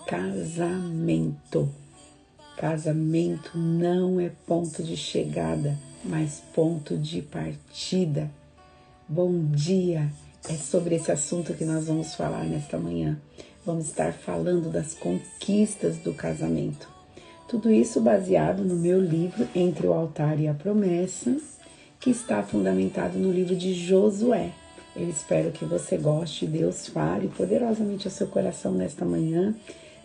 casamento. Casamento não é ponto de chegada, mas ponto de partida. Bom dia! É sobre esse assunto que nós vamos falar nesta manhã. Vamos estar falando das conquistas do casamento. Tudo isso baseado no meu livro Entre o Altar e a Promessa, que está fundamentado no livro de Josué. Eu espero que você goste. Deus fale poderosamente ao seu coração nesta manhã,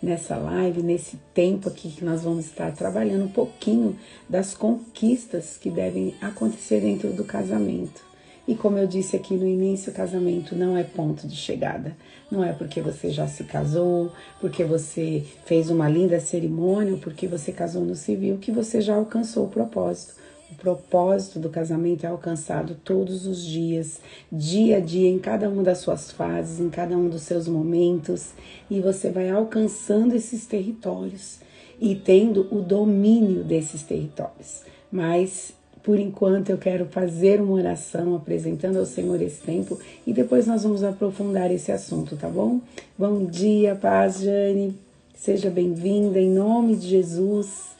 nessa live, nesse tempo aqui que nós vamos estar trabalhando um pouquinho das conquistas que devem acontecer dentro do casamento. E como eu disse aqui no início, o casamento não é ponto de chegada. Não é porque você já se casou, porque você fez uma linda cerimônia, ou porque você casou no civil, que você já alcançou o propósito. O propósito do casamento é alcançado todos os dias, dia a dia, em cada uma das suas fases, em cada um dos seus momentos, e você vai alcançando esses territórios e tendo o domínio desses territórios. Mas, por enquanto, eu quero fazer uma oração apresentando ao Senhor esse tempo e depois nós vamos aprofundar esse assunto, tá bom? Bom dia, paz, Jane. Seja bem-vinda, em nome de Jesus.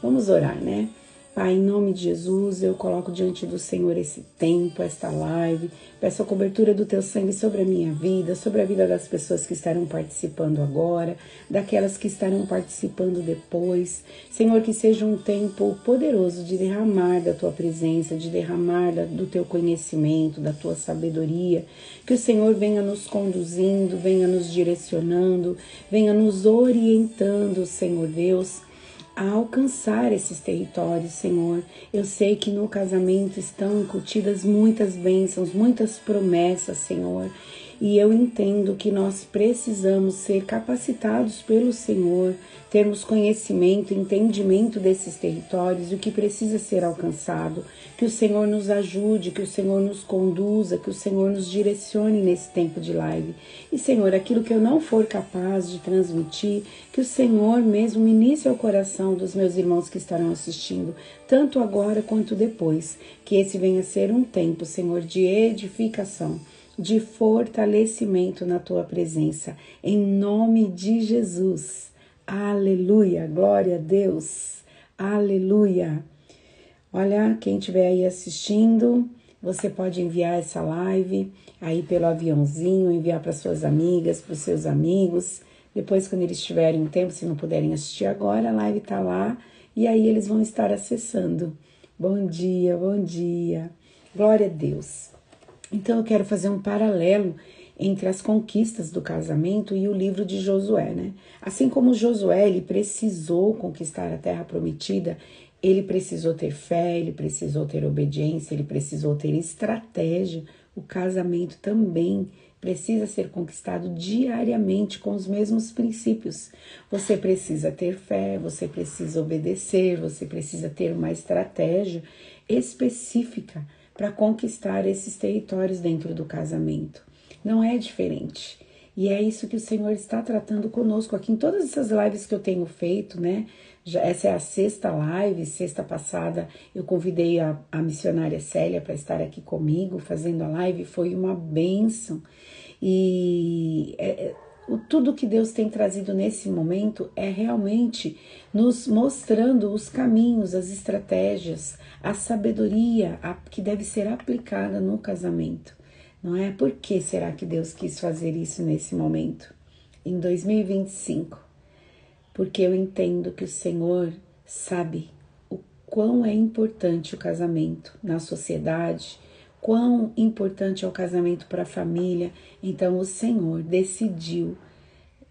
Vamos orar, né? Pai, em nome de Jesus, eu coloco diante do Senhor esse tempo, esta live. Peço a cobertura do Teu sangue sobre a minha vida, sobre a vida das pessoas que estarão participando agora, daquelas que estarão participando depois. Senhor, que seja um tempo poderoso de derramar da Tua presença, de derramar do Teu conhecimento, da Tua sabedoria. Que o Senhor venha nos conduzindo, venha nos direcionando, venha nos orientando, Senhor Deus, a alcançar esses territórios, Senhor. Eu sei que no casamento estão incutidas muitas bênçãos, muitas promessas, Senhor. E eu entendo que nós precisamos ser capacitados pelo Senhor, termos conhecimento, entendimento desses territórios, o que precisa ser alcançado, que o Senhor nos ajude, que o Senhor nos conduza, que o Senhor nos direcione nesse tempo de live. E, Senhor, aquilo que eu não for capaz de transmitir, que o Senhor mesmo ministre ao coração dos meus irmãos que estarão assistindo, tanto agora quanto depois, que esse venha a ser um tempo, Senhor, de edificação, de fortalecimento na Tua presença, em nome de Jesus. Aleluia, glória a Deus, aleluia. Olha, quem estiver aí assistindo, você pode enviar essa live aí pelo aviãozinho, enviar para suas amigas, para os seus amigos. Depois, quando eles tiverem um tempo, se não puderem assistir agora, a live está lá e aí eles vão estar acessando. Bom dia, glória a Deus. Então eu quero fazer um paralelo entre as conquistas do casamento e o livro de Josué, né? Assim como Josué, ele precisou conquistar a terra prometida, ele precisou ter fé, ele precisou ter obediência, ele precisou ter estratégia. O casamento também precisa ser conquistado diariamente com os mesmos princípios. Você precisa ter fé, você precisa obedecer, você precisa ter uma estratégia específica para conquistar esses territórios dentro do casamento. Não é diferente. E é isso que o Senhor está tratando conosco aqui em todas essas lives que eu tenho feito, né? Essa é a sexta live. Sexta passada eu convidei a missionária Célia para estar aqui comigo fazendo a live. Foi uma bênção. E tudo que Deus tem trazido nesse momento é realmente nos mostrando os caminhos, as estratégias, a sabedoria que deve ser aplicada no casamento. Não é? Por que será que Deus quis fazer isso nesse momento? Em 2025. Porque eu entendo que o Senhor sabe o quão é importante o casamento na sociedade, quão importante é o casamento para a família. Então o Senhor decidiu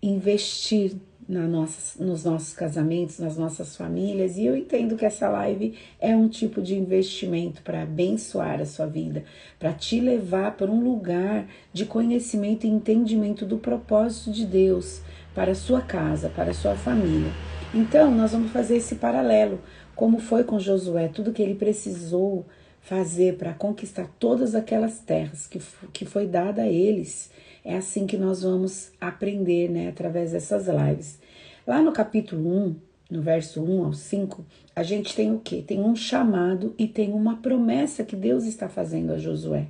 investir nos nossos casamentos, nas nossas famílias, e eu entendo que essa live é um tipo de investimento para abençoar a sua vida, para te levar para um lugar de conhecimento e entendimento do propósito de Deus para a sua casa, para a sua família. Então, nós vamos fazer esse paralelo, como foi com Josué, tudo que ele precisou fazer para conquistar todas aquelas terras que foi dada a eles. É assim que nós vamos aprender, né, através dessas lives. Lá no capítulo 1, no verso 1 ao 5, a gente tem o quê? Tem um chamado e tem uma promessa que Deus está fazendo a Josué.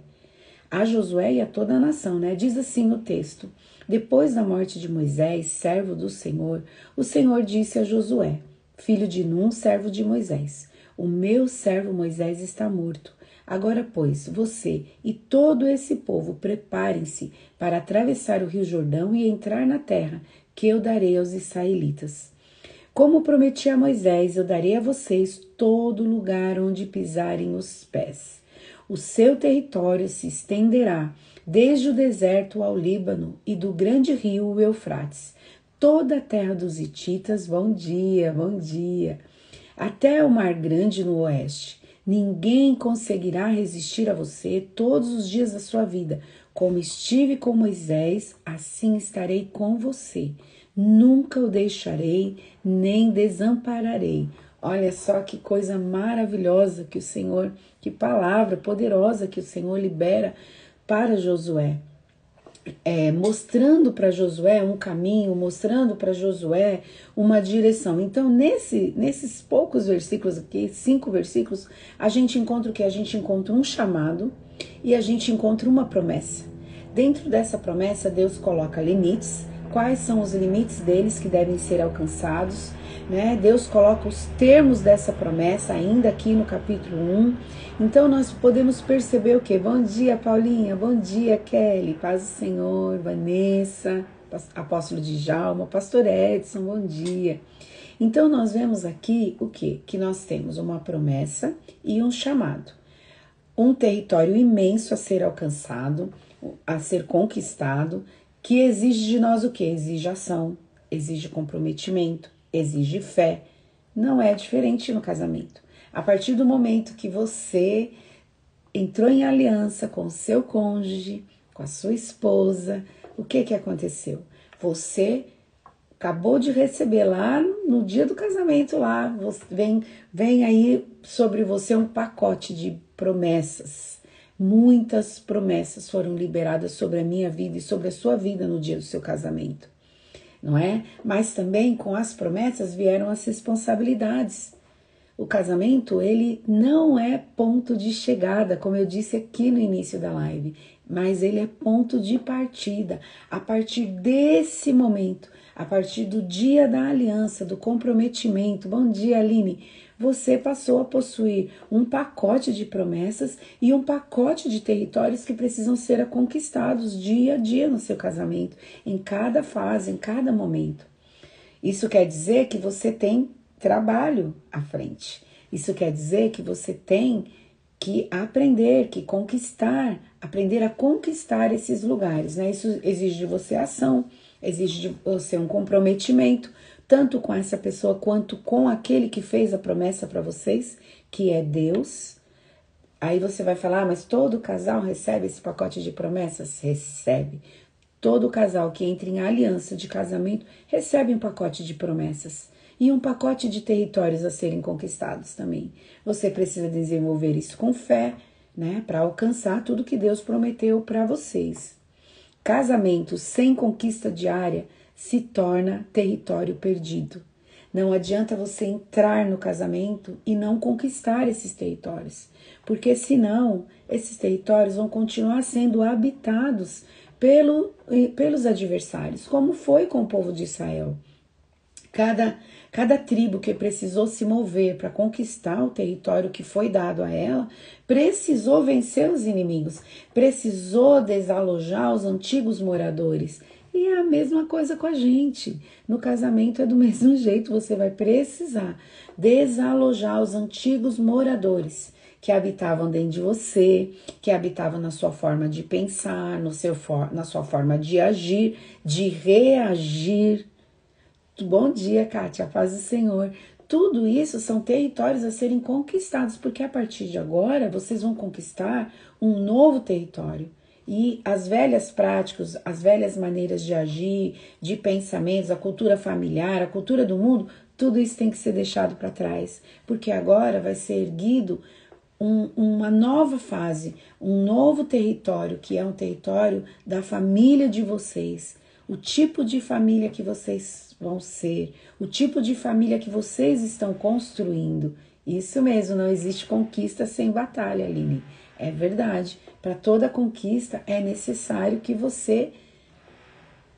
a Josué e a toda a nação, né? Diz assim o texto: depois da morte de Moisés, servo do Senhor, o Senhor disse a Josué, filho de Num, servo de Moisés: o meu servo Moisés está morto. Agora, pois, você e todo esse povo preparem-se para atravessar o rio Jordão e entrar na terra que eu darei aos israelitas. Como prometi a Moisés, eu darei a vocês todo lugar onde pisarem os pés. O seu território se estenderá desde o deserto ao Líbano e do grande rio o Eufrates, toda a terra dos hititas, bom dia, até o Mar Grande no oeste. Ninguém conseguirá resistir a você todos os dias da sua vida. Como estive com Moisés, assim estarei com você. Nunca o deixarei, nem desampararei. Olha só que coisa maravilhosa que o Senhor, que palavra poderosa que o Senhor libera para Josué. Mostrando para Josué um caminho, mostrando para Josué uma direção. Então, nesses poucos versículos aqui, 5 versículos, a gente encontra o que? A gente encontra um chamado e a gente encontra uma promessa. Dentro dessa promessa, Deus coloca limites. Quais são os limites deles que devem ser alcançados, né? Deus coloca os termos dessa promessa ainda aqui no capítulo 1. Então nós podemos perceber o quê? Bom dia, Paulinha, bom dia, Kelly, paz do Senhor, Vanessa, apóstolo Djalma, pastor Edson, bom dia. Então nós vemos aqui o quê? Que nós temos uma promessa e um chamado. Um território imenso a ser alcançado, a ser conquistado, que exige de nós o quê? Exige ação, exige comprometimento, exige fé. Não é diferente no casamento. A partir do momento que você entrou em aliança com o seu cônjuge, com a sua esposa, o que aconteceu? Você acabou de receber lá no dia do casamento, lá vem aí sobre você um pacote de promessas. Muitas promessas foram liberadas sobre a minha vida e sobre a sua vida no dia do seu casamento, não é? Mas também com as promessas vieram as responsabilidades. O casamento, ele não é ponto de chegada, como eu disse aqui no início da live, mas ele é ponto de partida. A partir desse momento, a partir do dia da aliança, do comprometimento, bom dia, Aline, você passou a possuir um pacote de promessas e um pacote de territórios que precisam ser conquistados dia a dia no seu casamento, em cada fase, em cada momento. Isso quer dizer que você tem trabalho à frente. Isso quer dizer que você tem que aprender, que conquistar, aprender a conquistar esses lugares, né? Isso exige de você ação, exige de você um comprometimento, tanto com essa pessoa quanto com aquele que fez a promessa para vocês, que é Deus. Aí você vai falar, mas todo casal recebe esse pacote de promessas? Recebe. Todo casal que entra em aliança de casamento recebe um pacote de promessas e um pacote de territórios a serem conquistados também. Você precisa desenvolver isso com fé, né, para alcançar tudo que Deus prometeu para vocês. Casamento sem conquista diária se torna território perdido. Não adianta você entrar no casamento e não conquistar esses territórios, porque senão esses territórios vão continuar sendo habitados pelos adversários, como foi com o povo de Israel. Cada tribo que precisou se mover para conquistar o território que foi dado a ela, precisou vencer os inimigos, precisou desalojar os antigos moradores. E é a mesma coisa com a gente. No casamento é do mesmo jeito, você vai precisar desalojar os antigos moradores que habitavam dentro de você, que habitavam na sua forma de pensar, na sua forma de agir, de reagir. Bom dia, Kátia, a paz do Senhor. Tudo isso são territórios a serem conquistados, porque a partir de agora vocês vão conquistar um novo território. E as velhas práticas, as velhas maneiras de agir, de pensamentos, a cultura familiar, a cultura do mundo, tudo isso tem que ser deixado para trás, porque agora vai ser erguido uma nova fase, um novo território, que é um território da família de vocês, o tipo de família que vocês vão ser, o tipo de família que vocês estão construindo. Isso mesmo, não existe conquista sem batalha, Aline. É verdade. Para toda conquista é necessário que você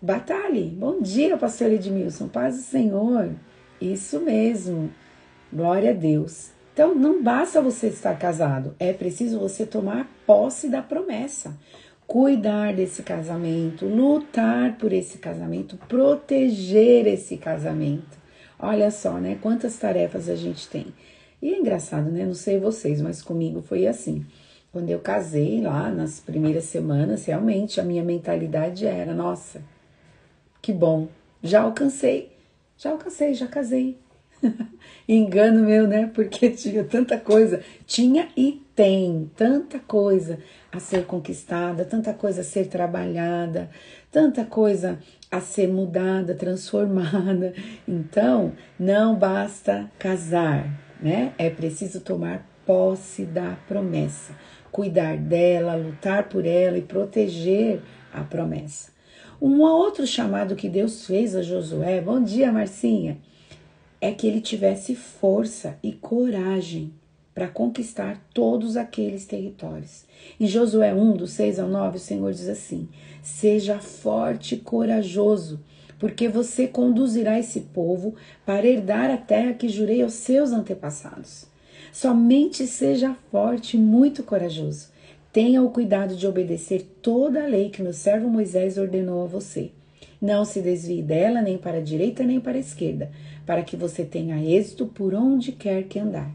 batalhe. Bom dia, pastor Edmilson. Paz do Senhor. Isso mesmo. Glória a Deus. Então, não basta você estar casado. É preciso você tomar posse da promessa. Cuidar desse casamento, lutar por esse casamento, proteger esse casamento. Olha só, né? Quantas tarefas a gente tem. E é engraçado, né? Não sei vocês, mas comigo foi assim. Quando eu casei lá, nas primeiras semanas, realmente a minha mentalidade era, nossa, que bom, já casei. Engano meu, né? Porque tinha tanta coisa, tinha e tem tanta coisa a ser conquistada, tanta coisa a ser trabalhada, tanta coisa a ser mudada, transformada. Então, não basta casar, né? É preciso tomar posse da promessa, cuidar dela, lutar por ela e proteger a promessa. Um outro chamado que Deus fez a Josué, bom dia, Marcinha, é que ele tivesse força e coragem para conquistar todos aqueles territórios. Em Josué 1, do 6 ao 9, o Senhor diz assim: seja forte e corajoso, porque você conduzirá esse povo para herdar a terra que jurei aos seus antepassados. Somente seja forte e muito corajoso. Tenha o cuidado de obedecer toda a lei que meu servo Moisés ordenou a você. Não se desvie dela nem para a direita nem para a esquerda, para que você tenha êxito por onde quer que andar.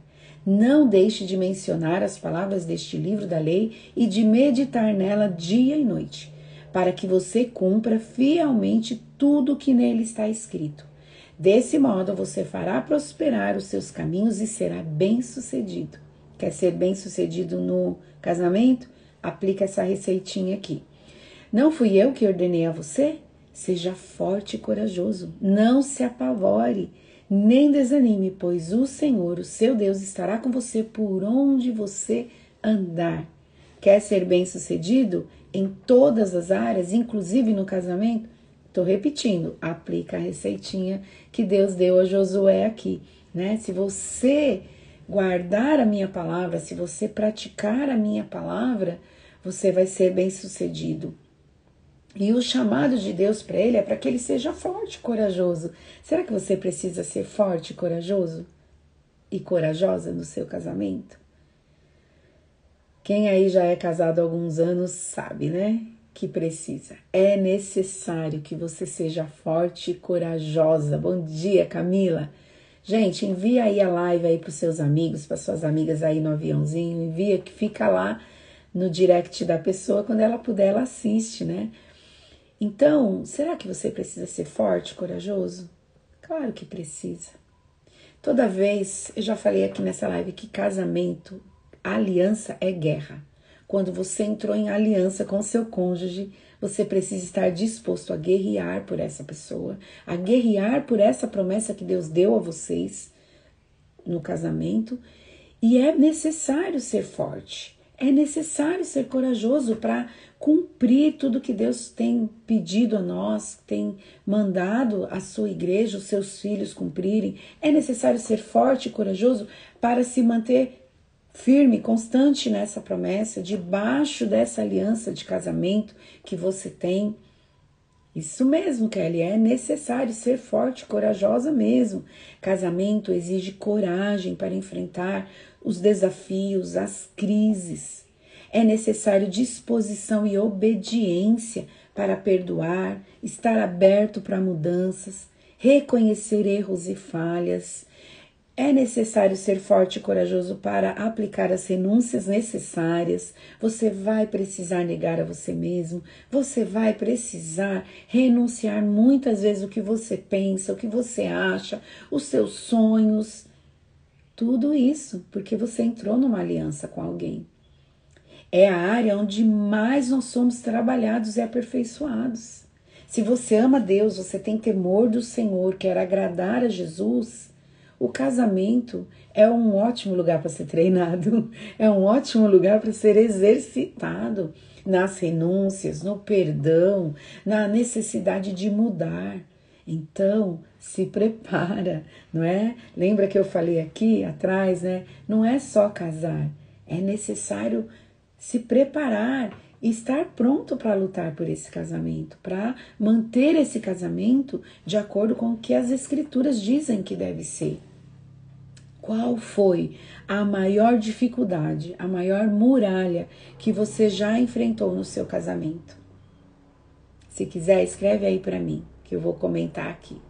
Não deixe de mencionar as palavras deste livro da lei e de meditar nela dia e noite, para que você cumpra fielmente tudo o que nele está escrito. Desse modo você fará prosperar os seus caminhos e será bem-sucedido. Quer ser bem-sucedido no casamento? Aplica essa receitinha aqui. Não fui eu que ordenei a você? Seja forte e corajoso. Não se apavore, nem desanime, pois o Senhor, o seu Deus, estará com você por onde você andar. Quer ser bem-sucedido em todas as áreas, inclusive no casamento? Estou repetindo, aplica a receitinha que Deus deu a Josué aqui, né? Se você guardar a minha palavra, se você praticar a minha palavra, você vai ser bem-sucedido. E o chamado de Deus para ele é para que ele seja forte e corajoso. Será que você precisa ser forte e corajoso? E corajosa no seu casamento? Quem aí já é casado há alguns anos sabe, né? Que precisa. É necessário que você seja forte e corajosa. Bom dia, Camila. Gente, envia aí a live aí para os seus amigos, para suas amigas aí no aviãozinho. Envia que fica lá no direct da pessoa. Quando ela puder, ela assiste, né? Então, será que você precisa ser forte e corajoso? Claro que precisa. Toda vez, eu já falei aqui nessa live que casamento, aliança é guerra. Quando você entrou em aliança com seu cônjuge, você precisa estar disposto a guerrear por essa pessoa, a guerrear por essa promessa que Deus deu a vocês no casamento. E é necessário ser forte, é necessário ser corajoso para cumprir tudo que Deus tem pedido a nós, tem mandado a sua igreja, os seus filhos cumprirem. É necessário ser forte e corajoso para se manter firme, constante nessa promessa, debaixo dessa aliança de casamento que você tem. Isso mesmo, Kelly, é necessário ser forte, corajosa mesmo. Casamento exige coragem para enfrentar os desafios, as crises. É necessário disposição e obediência para perdoar, estar aberto para mudanças, reconhecer erros e falhas. É necessário ser forte e corajoso para aplicar as renúncias necessárias. Você vai precisar negar a você mesmo. Você vai precisar renunciar muitas vezes o que você pensa, o que você acha, os seus sonhos. Tudo isso porque você entrou numa aliança com alguém. É a área onde mais nós somos trabalhados e aperfeiçoados. Se você ama Deus, você tem temor do Senhor, quer agradar a Jesus, o casamento é um ótimo lugar para ser treinado, é um ótimo lugar para ser exercitado nas renúncias, no perdão, na necessidade de mudar. Então, se prepara, não é? Lembra que eu falei aqui atrás, né? Não é só casar, é necessário se preparar e estar pronto para lutar por esse casamento, para manter esse casamento de acordo com o que as escrituras dizem que deve ser. Qual foi a maior dificuldade, a maior muralha que você já enfrentou no seu casamento? Se quiser, escreve aí para mim, que eu vou comentar aqui.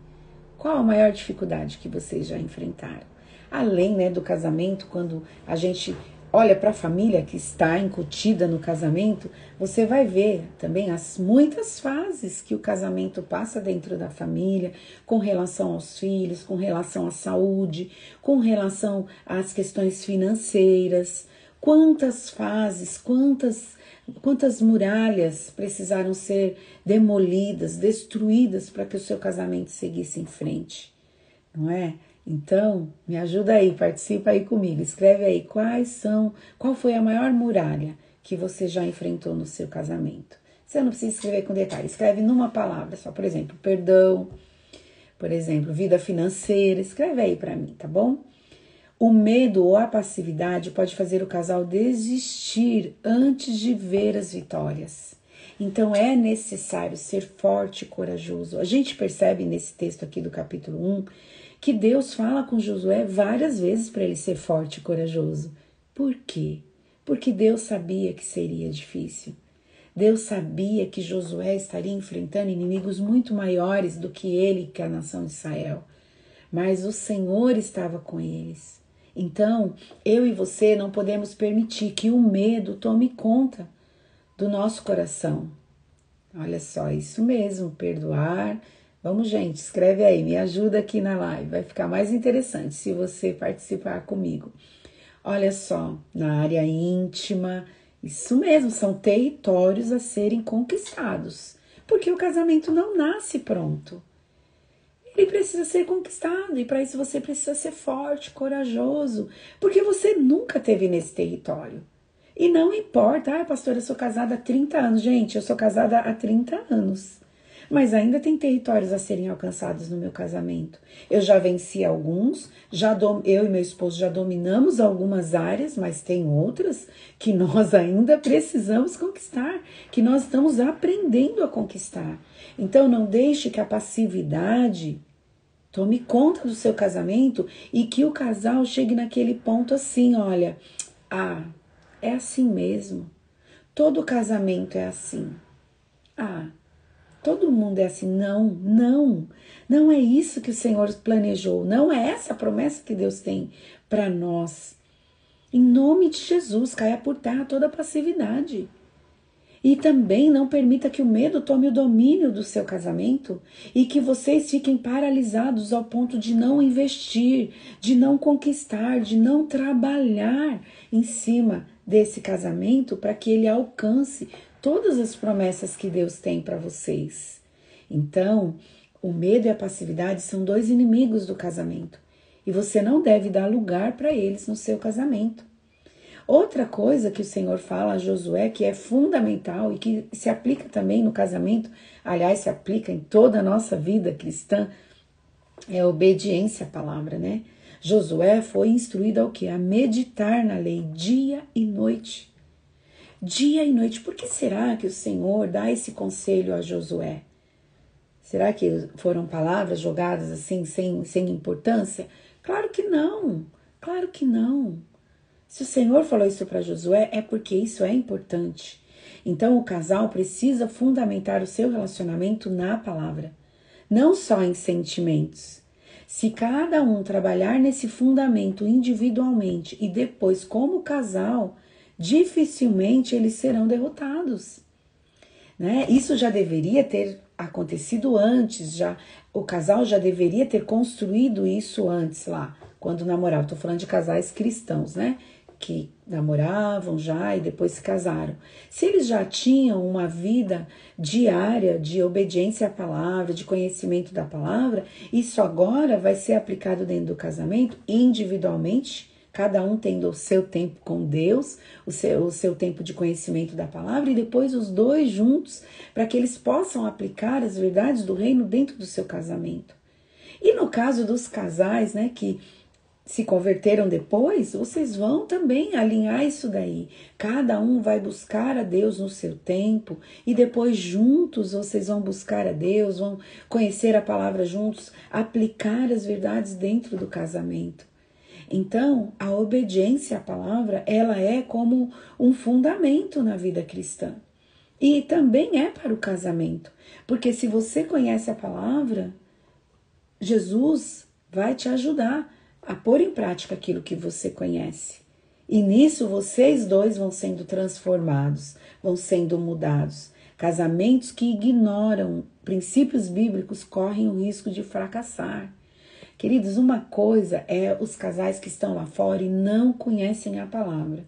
Qual a maior dificuldade que vocês já enfrentaram? Além, né, do casamento, quando a gente olha para a família que está incutida no casamento, você vai ver também as muitas fases que o casamento passa dentro da família, com relação aos filhos, com relação à saúde, com relação às questões financeiras. Quantas fases, quantas muralhas precisaram ser demolidas, destruídas para que o seu casamento seguisse em frente, não é? Então, me ajuda aí, participa aí comigo, escreve aí qual foi a maior muralha que você já enfrentou no seu casamento. Você não precisa escrever com detalhe, escreve numa palavra só, por exemplo, perdão, por exemplo, vida financeira, escreve aí para mim, tá bom? O medo ou a passividade pode fazer o casal desistir antes de ver as vitórias. Então é necessário ser forte e corajoso. A gente percebe nesse texto aqui do capítulo 1 que Deus fala com Josué várias vezes para ele ser forte e corajoso. Por quê? Porque Deus sabia que seria difícil. Deus sabia que Josué estaria enfrentando inimigos muito maiores do que ele, que a nação de Israel. Mas o Senhor estava com eles. Então, eu e você não podemos permitir que o medo tome conta do nosso coração. Olha só, isso mesmo, perdoar. Vamos, gente, escreve aí, me ajuda aqui na live, vai ficar mais interessante se você participar comigo. Olha só, na área íntima, isso mesmo, são territórios a serem conquistados, porque o casamento não nasce pronto. Ele precisa ser conquistado e para isso você precisa ser forte, corajoso, porque você nunca esteve nesse território. E não importa, pastora, eu sou casada há 30 anos. Gente, eu sou casada há 30 anos. Mas ainda tem territórios a serem alcançados no meu casamento. Eu já venci alguns, eu e meu esposo já dominamos algumas áreas, mas tem outras que nós ainda precisamos conquistar, que nós estamos aprendendo a conquistar. Então não deixe que a passividade tome conta do seu casamento e que o casal chegue naquele ponto assim, olha, é assim mesmo. Todo casamento é assim. Todo mundo é assim. Não é isso que o Senhor planejou. Não é essa a promessa que Deus tem para nós. Em nome de Jesus, caia por terra toda a passividade. E também não permita que o medo tome o domínio do seu casamento e que vocês fiquem paralisados ao ponto de não investir, de não conquistar, de não trabalhar em cima desse casamento para que ele alcance todas as promessas que Deus tem para vocês. Então, o medo e a passividade são dois inimigos do casamento e você não deve dar lugar para eles no seu casamento. Outra coisa que o Senhor fala a Josué, que é fundamental e que se aplica também no casamento, aliás, se aplica em toda a nossa vida cristã, é a obediência à palavra, né? Josué foi instruído ao quê? A meditar na lei dia e noite. Dia e noite. Por que será que o Senhor dá esse conselho a Josué? Será que foram palavras jogadas assim, sem importância? Claro que não. Claro que não. Se o Senhor falou isso para Josué, é porque isso é importante. Então, o casal precisa fundamentar o seu relacionamento na palavra, não só em sentimentos. Se cada um trabalhar nesse fundamento individualmente e depois como casal, dificilmente eles serão derrotados. Né? Isso já deveria ter acontecido antes, o casal já deveria ter construído isso antes lá, quando namorava. Estou falando de casais cristãos, né? Que namoravam já e depois se casaram. Se eles já tinham uma vida diária de obediência à palavra, de conhecimento da palavra, isso agora vai ser aplicado dentro do casamento individualmente, cada um tendo o seu tempo com Deus, o seu tempo de conhecimento da palavra e depois os dois juntos, para que eles possam aplicar as verdades do reino dentro do seu casamento. E no caso dos casais, né, que se converteram depois, vocês vão também alinhar isso daí. Cada um vai buscar a Deus no seu tempo e depois juntos vocês vão buscar a Deus, vão conhecer a palavra juntos, aplicar as verdades dentro do casamento. Então, a obediência à palavra, ela é como um fundamento na vida cristã. E também é para o casamento. Porque se você conhece a palavra, Jesus vai te ajudar a pôr em prática aquilo que você conhece. E nisso vocês dois vão sendo transformados, vão sendo mudados. Casamentos que ignoram princípios bíblicos correm o risco de fracassar. Queridos, uma coisa é os casais que estão lá fora e não conhecem a palavra.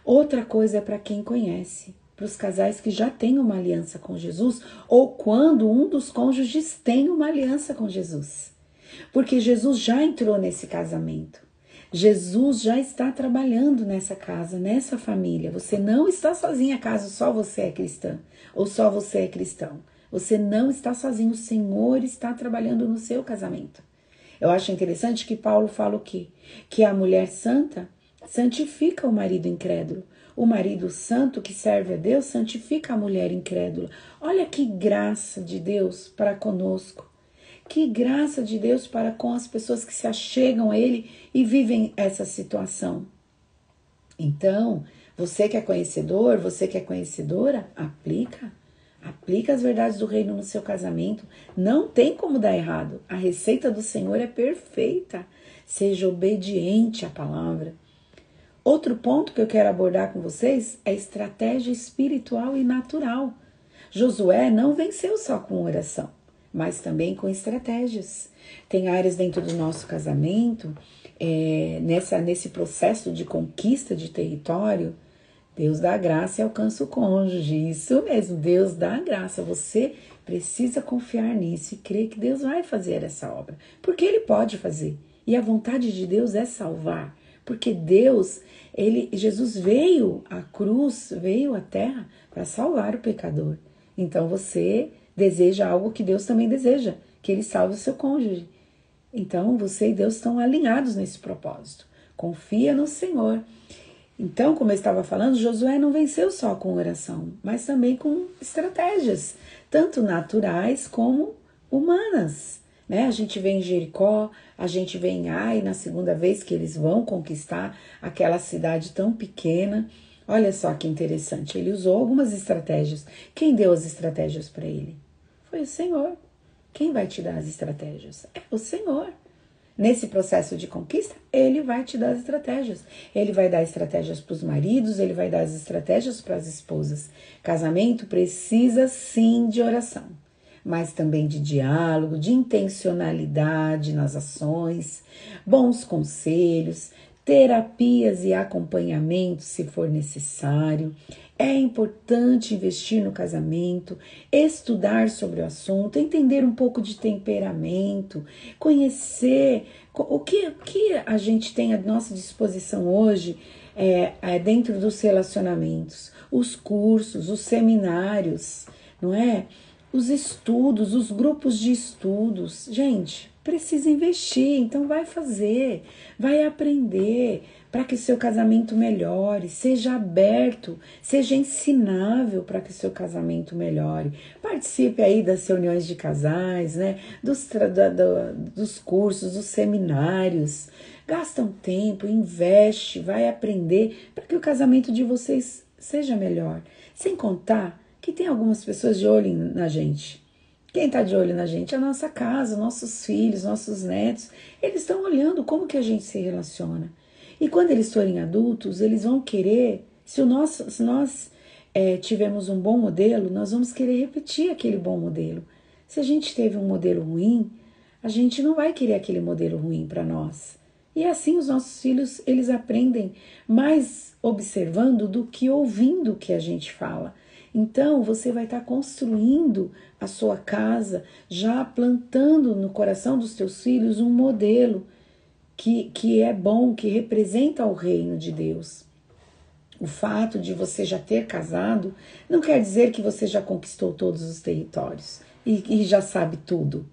Outra coisa é para quem conhece, para os casais que já têm uma aliança com Jesus ou quando um dos cônjuges tem uma aliança com Jesus. Porque Jesus já entrou nesse casamento. Jesus já está trabalhando nessa casa, nessa família. Você não está sozinha caso só você é cristã ou só você é cristão. Você não está sozinho, o Senhor está trabalhando no seu casamento. Eu acho interessante que Paulo fala o quê? Que a mulher santa santifica o marido incrédulo. O marido santo que serve a Deus santifica a mulher incrédula. Olha que graça de Deus para conosco. Que graça de Deus para com as pessoas que se achegam a Ele e vivem essa situação. Então, você que é conhecedor, você que é conhecedora, aplica as verdades do reino no seu casamento. Não tem como dar errado. A receita do Senhor é perfeita. Seja obediente à palavra. Outro ponto que eu quero abordar com vocês é estratégia espiritual e natural. Josué não venceu só com oração, mas também com estratégias. Tem áreas dentro do nosso casamento, nesse processo de conquista de território, Deus dá graça e alcança o cônjuge. Isso mesmo, Deus dá graça. Você precisa confiar nisso e crer que Deus vai fazer essa obra, porque Ele pode fazer. E a vontade de Deus é salvar, porque Jesus veio à cruz, veio à terra para salvar o pecador. Então você deseja algo que Deus também deseja, que Ele salve o seu cônjuge. Então você e Deus estão alinhados nesse propósito. Confia no Senhor. Então, como eu estava falando, Josué não venceu só com oração, mas também com estratégias, tanto naturais como humanas. A gente vê em Jericó, a gente vê em Ai, na segunda vez que eles vão conquistar aquela cidade tão pequena. Olha só que interessante, ele usou algumas estratégias. Quem deu as estratégias para ele? Foi o Senhor. Quem vai te dar as estratégias? É o Senhor. Nesse processo de conquista, Ele vai te dar as estratégias. Ele vai dar estratégias para os maridos, Ele vai dar as estratégias para as esposas. Casamento precisa sim de oração, mas também de diálogo, de intencionalidade nas ações, bons conselhos, terapias e acompanhamento se for necessário. É importante investir no casamento, estudar sobre o assunto, entender um pouco de temperamento, conhecer o que a gente tem à nossa disposição hoje dentro dos relacionamentos, os cursos, os seminários, não é? Os estudos, os grupos de estudos. Gente, precisa investir, então vai fazer, vai aprender para que o seu casamento melhore, seja aberto, seja ensinável para que o seu casamento melhore. Participe aí das reuniões de casais, dos cursos, dos seminários. Gasta um tempo, investe, vai aprender para que o casamento de vocês seja melhor. Sem contar que tem algumas pessoas de olho na gente. Quem está de olho na gente? A nossa casa, nossos filhos, nossos netos. Eles estão olhando como que a gente se relaciona. E quando eles forem adultos, eles vão querer, se nós tivermos um bom modelo, nós vamos querer repetir aquele bom modelo. Se a gente teve um modelo ruim, a gente não vai querer aquele modelo ruim para nós. E assim os nossos filhos, eles aprendem mais observando do que ouvindo o que a gente fala. Então, você vai estar construindo a sua casa, já plantando no coração dos teus filhos um modelo que é bom, que representa o reino de Deus. O fato de você já ter casado não quer dizer que você já conquistou todos os territórios e já sabe tudo.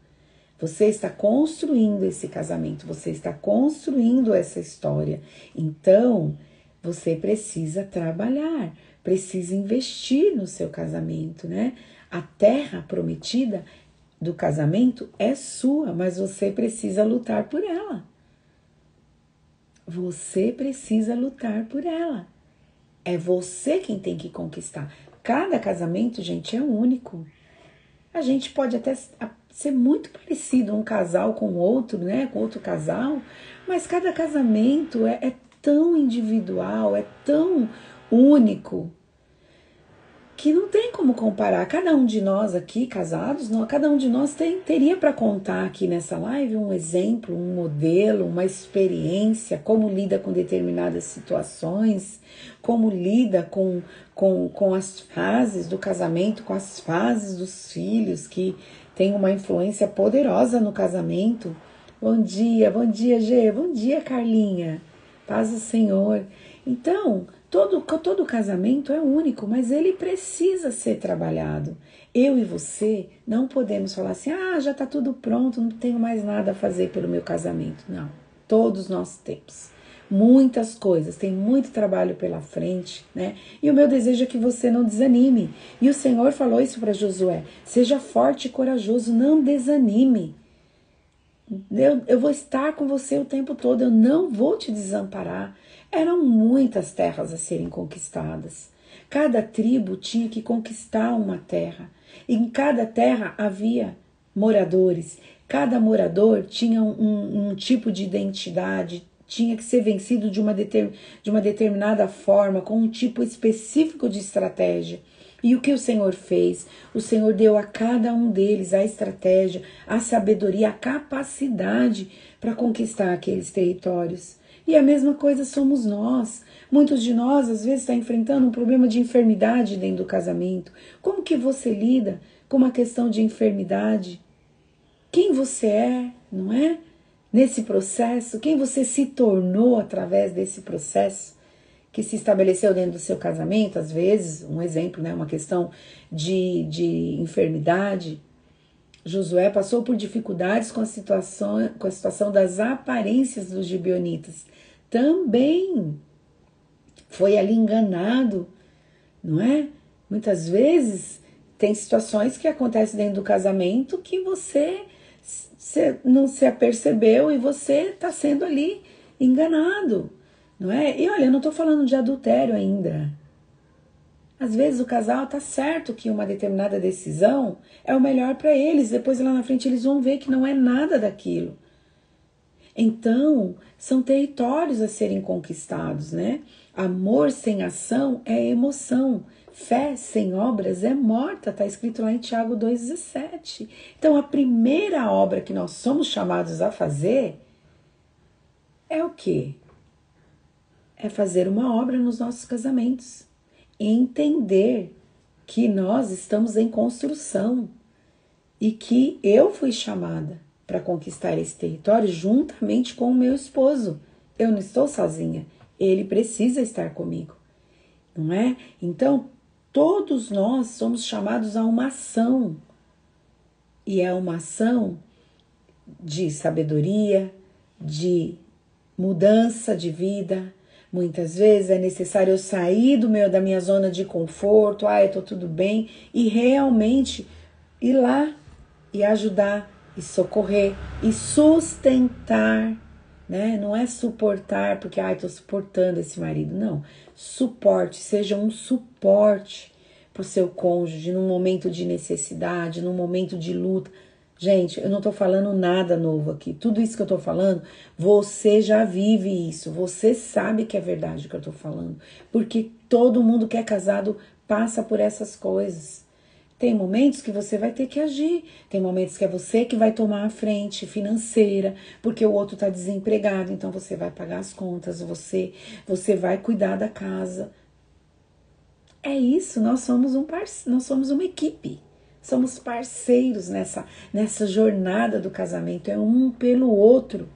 Você está construindo esse casamento, você está construindo essa história. Então, você precisa trabalhar, precisa investir no seu casamento, né? A terra prometida do casamento é sua, mas você precisa lutar por ela. Você precisa lutar por ela. É você quem tem que conquistar. Cada casamento, gente, é único. A gente pode até ser muito parecido um casal com outro, né? Com outro casal, mas cada casamento é tão individual, é tão único, que não tem como comparar. Cada um de nós aqui, casados, cada um de nós teria para contar aqui nessa live um exemplo, um modelo, uma experiência, como lida com determinadas situações, como lida com as fases do casamento, com as fases dos filhos, que tem uma influência poderosa no casamento. Bom dia, Gê, bom dia, Carlinha, paz do Senhor. Então, todo casamento é único, mas ele precisa ser trabalhado. Eu e você não podemos falar assim, já está tudo pronto, não tenho mais nada a fazer pelo meu casamento. Não, todos nós temos muitas coisas, tem muito trabalho pela frente, né? E o meu desejo é que você não desanime. E o Senhor falou isso para Josué, seja forte e corajoso, não desanime. Eu vou estar com você o tempo todo, eu não vou te desamparar. Eram muitas terras a serem conquistadas. Cada tribo tinha que conquistar uma terra. Em cada terra havia moradores. Cada morador tinha um tipo de identidade, tinha que ser vencido de uma determinada forma, com um tipo específico de estratégia. E o que o Senhor fez? O Senhor deu a cada um deles a estratégia, a sabedoria, a capacidade para conquistar aqueles territórios. E a mesma coisa somos nós. Muitos de nós, às vezes, estão enfrentando um problema de enfermidade dentro do casamento. Como que você lida com uma questão de enfermidade? Quem você é, não é? Nesse processo, quem você se tornou através desse processo que se estabeleceu dentro do seu casamento, às vezes, um exemplo, né, uma questão de enfermidade. Josué passou por dificuldades com a situação das aparências dos gibeonitas. Também foi ali enganado, não é? Muitas vezes tem situações que acontecem dentro do casamento que você não se apercebeu e você está sendo ali enganado, não é? E olha, eu não estou falando de adultério ainda. Às vezes o casal está certo que uma determinada decisão é o melhor para eles, depois lá na frente eles vão ver que não é nada daquilo. Então, são territórios a serem conquistados, né? Amor sem ação é emoção. Fé sem obras é morta, está escrito lá em Tiago 2,17. Então, a primeira obra que nós somos chamados a fazer é o quê? É fazer uma obra nos nossos casamentos. Entender que nós estamos em construção e que eu fui chamada para conquistar esse território juntamente com o meu esposo. Eu não estou sozinha, ele precisa estar comigo, não é? Então, todos nós somos chamados a uma ação, e é uma ação de sabedoria, de mudança de vida. Muitas vezes é necessário eu sair da minha zona de conforto, eu tô tudo bem, e realmente ir lá e ajudar, e socorrer, e sustentar, né? Não é suportar, porque tô suportando esse marido, não. Suporte, seja um suporte pro seu cônjuge num momento de necessidade, num momento de luta. Gente, eu não tô falando nada novo aqui. Tudo isso que eu tô falando, você já vive isso. Você sabe que é verdade o que eu tô falando. Porque todo mundo que é casado passa por essas coisas. Tem momentos que você vai ter que agir. Tem momentos que é você que vai tomar a frente financeira, porque o outro tá desempregado, então você vai pagar as contas, você vai cuidar da casa. É isso, nós somos uma equipe. Somos parceiros nessa jornada do casamento, é um pelo outro.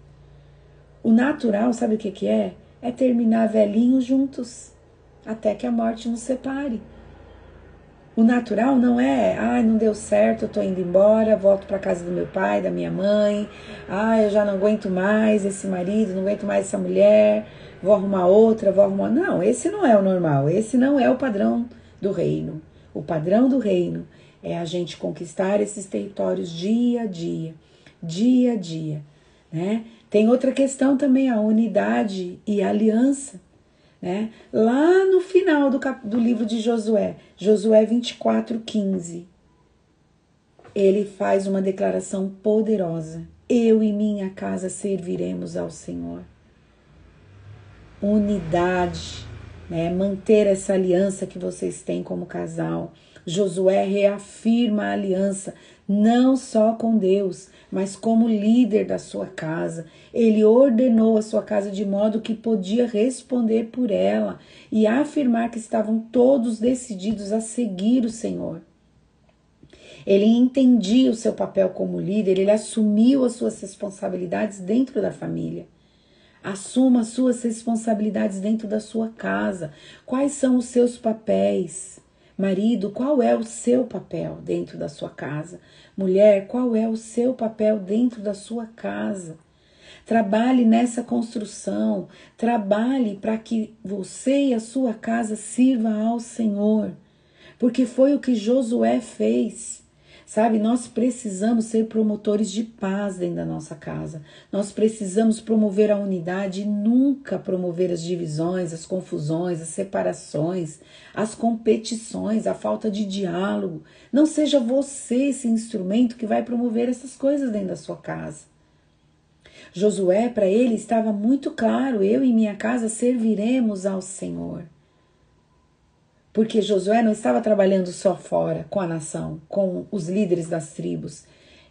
O natural, sabe o que é? É terminar velhinhos juntos, até que a morte nos separe. O natural não é, não deu certo, eu tô indo embora, volto para casa do meu pai, da minha mãe. Eu já não aguento mais esse marido, não aguento mais essa mulher, vou arrumar outra, vou arrumar. Não, esse não é o normal, esse não é o padrão do reino. O padrão do reino é a gente conquistar esses territórios dia a dia, dia a dia, né? Tem outra questão também, a unidade e a aliança. Né? Lá no final do livro de Josué, Josué 24:15, ele faz uma declaração poderosa: eu e minha casa serviremos ao Senhor. Unidade, né? Manter essa aliança que vocês têm como casal. Josué reafirma a aliança não só com Deus, mas como líder da sua casa. Ele ordenou a sua casa de modo que podia responder por ela e afirmar que estavam todos decididos a seguir o Senhor. Ele entendia o seu papel como líder, ele assumiu as suas responsabilidades dentro da família. Assuma as suas responsabilidades dentro da sua casa. Quais são os seus papéis? Marido, qual é o seu papel dentro da sua casa? Mulher, qual é o seu papel dentro da sua casa? Trabalhe nessa construção. Trabalhe para que você e a sua casa sirva ao Senhor. Porque foi o que Josué fez. Sabe, nós precisamos ser promotores de paz dentro da nossa casa. Nós precisamos promover a unidade e nunca promover as divisões, as confusões, as separações, as competições, a falta de diálogo. Não seja você esse instrumento que vai promover essas coisas dentro da sua casa. Josué, para ele, estava muito claro: eu e minha casa serviremos ao Senhor. Porque Josué não estava trabalhando só fora com a nação, com os líderes das tribos.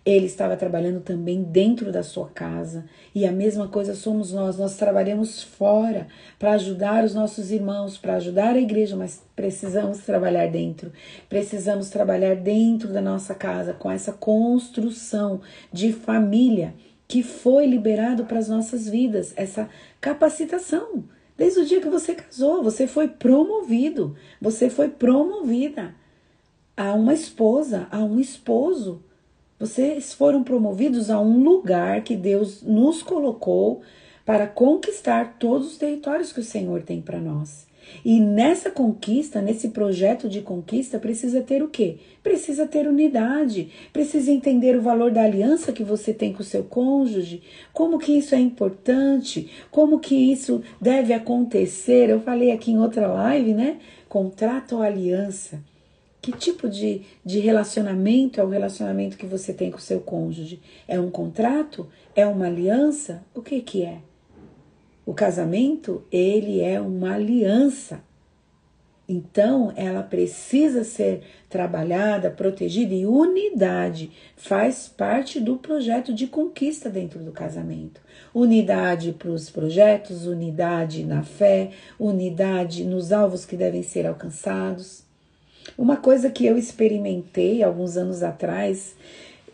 Ele estava trabalhando também dentro da sua casa. E a mesma coisa somos nós. Nós trabalhamos fora para ajudar os nossos irmãos, para ajudar a igreja, mas precisamos trabalhar dentro. Precisamos trabalhar dentro da nossa casa com essa construção de família que foi liberado para as nossas vidas, essa capacitação. Desde o dia que você casou, você foi promovido, você foi promovida a uma esposa, a um esposo. Vocês foram promovidos a um lugar que Deus nos colocou para conquistar todos os territórios que o Senhor tem para nós. E nessa conquista, nesse projeto de conquista, precisa ter o quê? Precisa ter unidade, precisa entender o valor da aliança que você tem com o seu cônjuge, como que isso é importante, como que isso deve acontecer. Eu falei aqui em outra live, né? Contrato ou aliança. Que tipo de relacionamento é o relacionamento que você tem com o seu cônjuge? É um contrato? É uma aliança? O que que é? O casamento, ele é uma aliança. Então, ela precisa ser trabalhada, protegida, e unidade faz parte do projeto de conquista dentro do casamento. Unidade para os projetos, unidade na fé, unidade nos alvos que devem ser alcançados. Uma coisa que eu experimentei alguns anos atrás,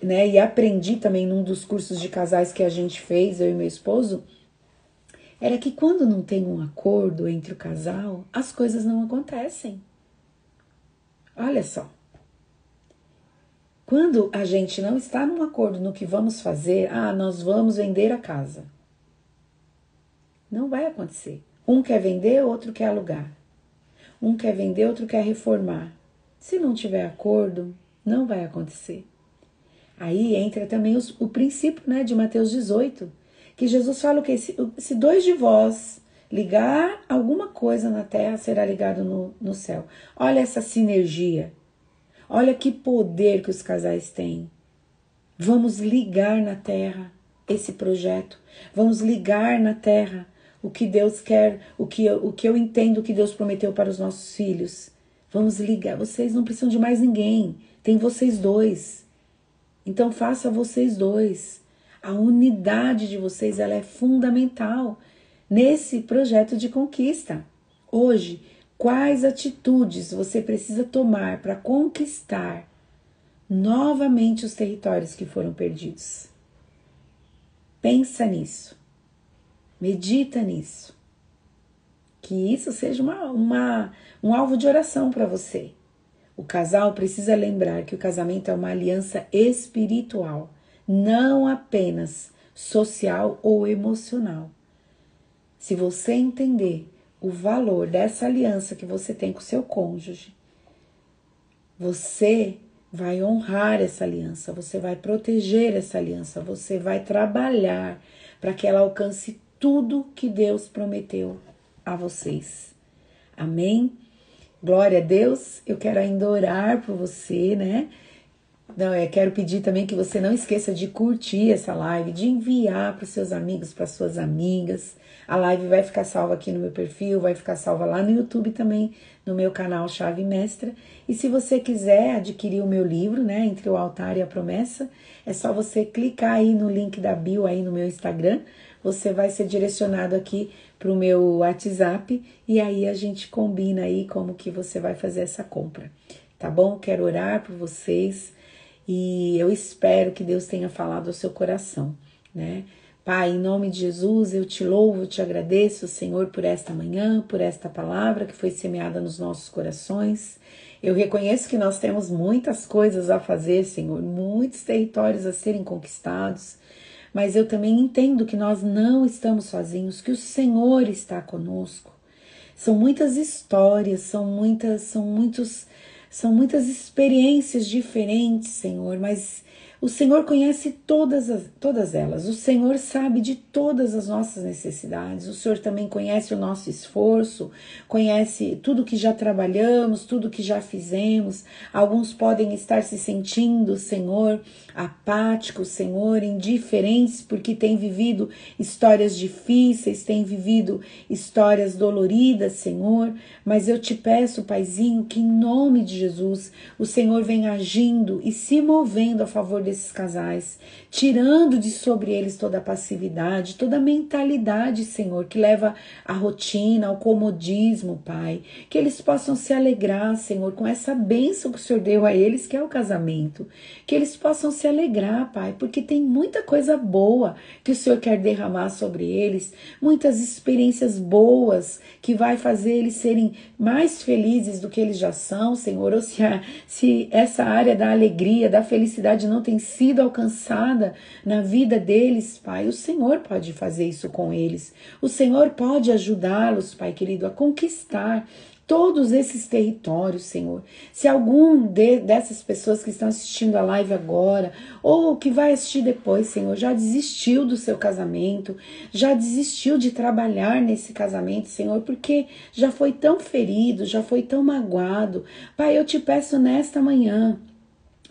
né, e aprendi também num dos cursos de casais que a gente fez, eu e meu esposo, era que quando não tem um acordo entre o casal, as coisas não acontecem. Olha só. Quando a gente não está num acordo no que vamos fazer, nós vamos vender a casa. Não vai acontecer. Um quer vender, outro quer alugar. Um quer vender, outro quer reformar. Se não tiver acordo, não vai acontecer. Aí entra também o princípio, né, de Mateus 18, que Jesus fala que se dois de vós ligar alguma coisa na terra, será ligado no céu. Olha essa sinergia. Olha que poder que os casais têm. Vamos ligar na terra esse projeto. Vamos ligar na terra o que Deus quer, o que eu entendo que Deus prometeu para os nossos filhos. Vamos ligar. Vocês não precisam de mais ninguém. Tem vocês dois. Então faça vocês dois. A unidade de vocês, ela é fundamental nesse projeto de conquista. Hoje, quais atitudes você precisa tomar para conquistar novamente os territórios que foram perdidos? Pensa nisso. Medita nisso. Que isso seja um alvo de oração para você. O casal precisa lembrar que o casamento é uma aliança espiritual, não apenas social ou emocional. Se você entender o valor dessa aliança que você tem com o seu cônjuge, você vai honrar essa aliança, você vai proteger essa aliança, você vai trabalhar para que ela alcance tudo que Deus prometeu a vocês. Amém? Glória a Deus. Eu quero ainda orar por você, né? Não, eu quero pedir também que você não esqueça de curtir essa live, de enviar para os seus amigos, para suas amigas. A live vai ficar salva aqui no meu perfil, vai ficar salva lá no YouTube também, no meu canal Chave Mestra. E se você quiser adquirir o meu livro, né, Entre o Altar e a Promessa, é só você clicar aí no link da bio aí no meu Instagram. Você vai ser direcionado aqui para o meu WhatsApp e aí a gente combina aí como que você vai fazer essa compra, tá bom? Quero orar por vocês. E eu espero que Deus tenha falado ao seu coração, né? Pai, em nome de Jesus, eu te louvo, eu te agradeço, Senhor, por esta manhã, por esta palavra que foi semeada nos nossos corações. Eu reconheço que nós temos muitas coisas a fazer, Senhor, muitos territórios a serem conquistados, mas eu também entendo que nós não estamos sozinhos, que o Senhor está conosco. São muitas histórias, são muitas experiências diferentes, Senhor, mas o Senhor conhece todas elas. O Senhor sabe de todas as nossas necessidades. O Senhor também conhece o nosso esforço, conhece tudo que já trabalhamos, tudo que já fizemos. Alguns podem estar se sentindo, Senhor, apáticos, Senhor, indiferentes, porque têm vivido histórias difíceis, têm vivido histórias doloridas, Senhor. Mas eu te peço, Paizinho, que em nome de Jesus, o Senhor venha agindo e se movendo a favor desses casais, tirando de sobre eles toda a passividade, toda a mentalidade, Senhor, que leva à rotina, ao comodismo, Pai. Que eles possam se alegrar, Senhor, com essa bênção que o Senhor deu a eles, que é o casamento. Que eles possam se alegrar, Pai, porque tem muita coisa boa que o Senhor quer derramar sobre eles, muitas experiências boas que vai fazer eles serem mais felizes do que eles já são, Senhor. Ou se essa área da alegria, da felicidade não tem sido alcançada na vida deles, Pai, o Senhor pode fazer isso com eles. O Senhor pode ajudá-los, Pai querido, a conquistar todos esses territórios, Senhor. Se algum dessas pessoas que estão assistindo a live agora, ou que vai assistir depois, Senhor, já desistiu do seu casamento, já desistiu de trabalhar nesse casamento, Senhor, porque já foi tão ferido, já foi tão magoado. Pai, eu te peço nesta manhã,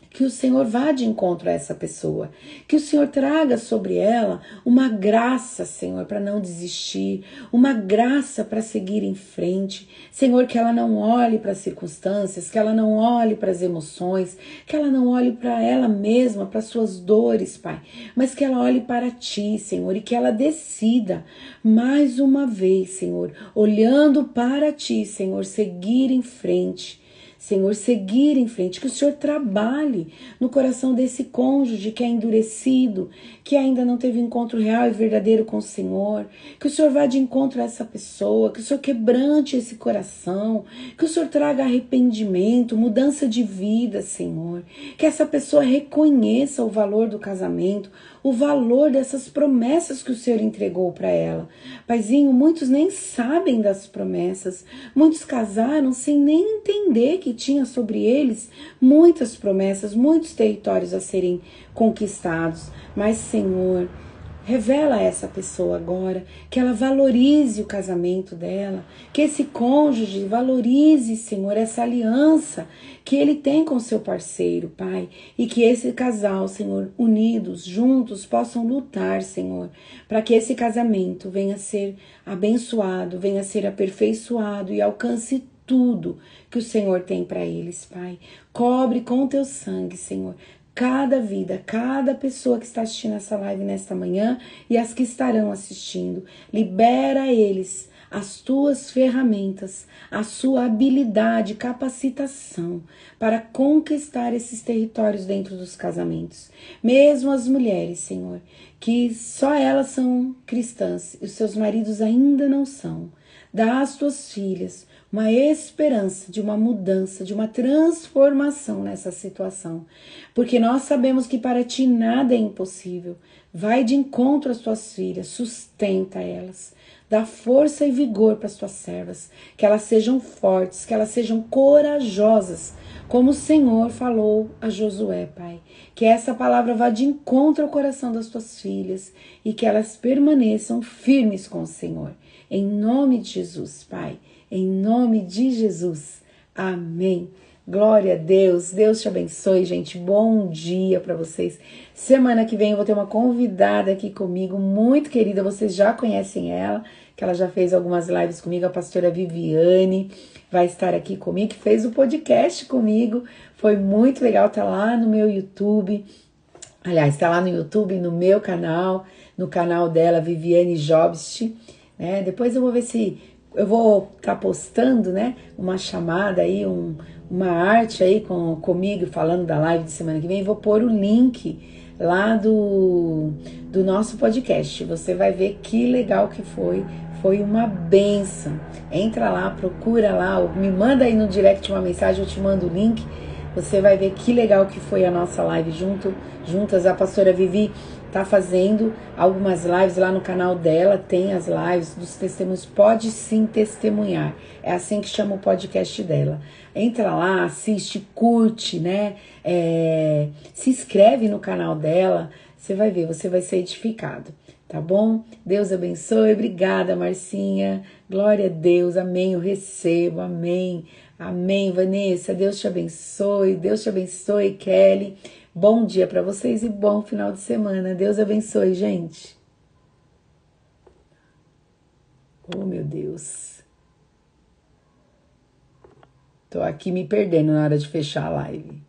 que o Senhor vá de encontro a essa pessoa, que o Senhor traga sobre ela uma graça, Senhor, para não desistir, uma graça para seguir em frente, Senhor, que ela não olhe para as circunstâncias, que ela não olhe para as emoções, que ela não olhe para ela mesma, para suas dores, Pai, mas que ela olhe para Ti, Senhor, e que ela decida mais uma vez, Senhor, olhando para Ti, Senhor, seguir em frente. Senhor, seguir em frente, que o Senhor trabalhe no coração desse cônjuge que é endurecido, que ainda não teve encontro real e verdadeiro com o Senhor, que o Senhor vá de encontro a essa pessoa, que o Senhor quebrante esse coração, que o Senhor traga arrependimento, mudança de vida, Senhor, que essa pessoa reconheça o valor do casamento, o valor dessas promessas que o Senhor entregou para ela. Paizinho, muitos nem sabem das promessas, muitos casaram sem nem entender que tinha sobre eles muitas promessas, muitos territórios a serem conquistados. Mas, Senhor, revela a essa pessoa agora, que ela valorize o casamento dela, que esse cônjuge valorize, Senhor, essa aliança que ele tem com seu parceiro, Pai, e que esse casal, Senhor, unidos, juntos, possam lutar, Senhor, para que esse casamento venha a ser abençoado, venha a ser aperfeiçoado e alcance tudo que o Senhor tem para eles, Pai. Cobre com teu sangue, Senhor, cada vida, cada pessoa que está assistindo essa live nesta manhã e as que estarão assistindo. Libera a eles as tuas ferramentas, a sua habilidade, capacitação para conquistar esses territórios dentro dos casamentos. Mesmo as mulheres, Senhor, que só elas são cristãs e os seus maridos ainda não são. Dá às tuas filhas uma esperança de uma mudança, de uma transformação nessa situação. Porque nós sabemos que para ti nada é impossível. Vai de encontro às tuas filhas, sustenta elas. Dá força e vigor para as tuas servas, que elas sejam fortes, que elas sejam corajosas, como o Senhor falou a Josué, Pai. Que essa palavra vá de encontro ao coração das tuas filhas e que elas permaneçam firmes com o Senhor. Em nome de Jesus, Pai. Em nome de Jesus. Amém. Glória a Deus. Deus te abençoe, gente. Bom dia para vocês. Semana que vem eu vou ter uma convidada aqui comigo, muito querida. Vocês já conhecem ela, que ela já fez algumas lives comigo. A pastora Viviane vai estar aqui comigo, que fez o podcast comigo. Foi muito legal. Tá lá no meu YouTube. Aliás, tá lá no YouTube, no meu canal, no canal dela, Viviane Jobst, né? Depois eu vou ver se eu vou estar postando, né, uma chamada aí, uma arte aí comigo, falando da live de semana que vem. Vou pôr o link lá do nosso podcast. Você vai ver que legal que foi. Foi uma bênção. Entra lá, procura lá, me manda aí no direct uma mensagem, eu te mando o link. Você vai ver que legal que foi a nossa live juntas. A pastora Vivi tá fazendo algumas lives lá no canal dela, tem as lives dos testemunhos, pode sim testemunhar, é assim que chama o podcast dela. Entra lá, assiste, curte, né, se inscreve no canal dela, você vai ver, você vai ser edificado, tá bom? Deus abençoe, obrigada Marcinha, glória a Deus, amém, eu recebo, amém, amém Vanessa, Deus te abençoe, Kelly. Bom dia para vocês e bom final de semana. Deus abençoe, gente. Oh, meu Deus. Tô aqui me perdendo na hora de fechar a live.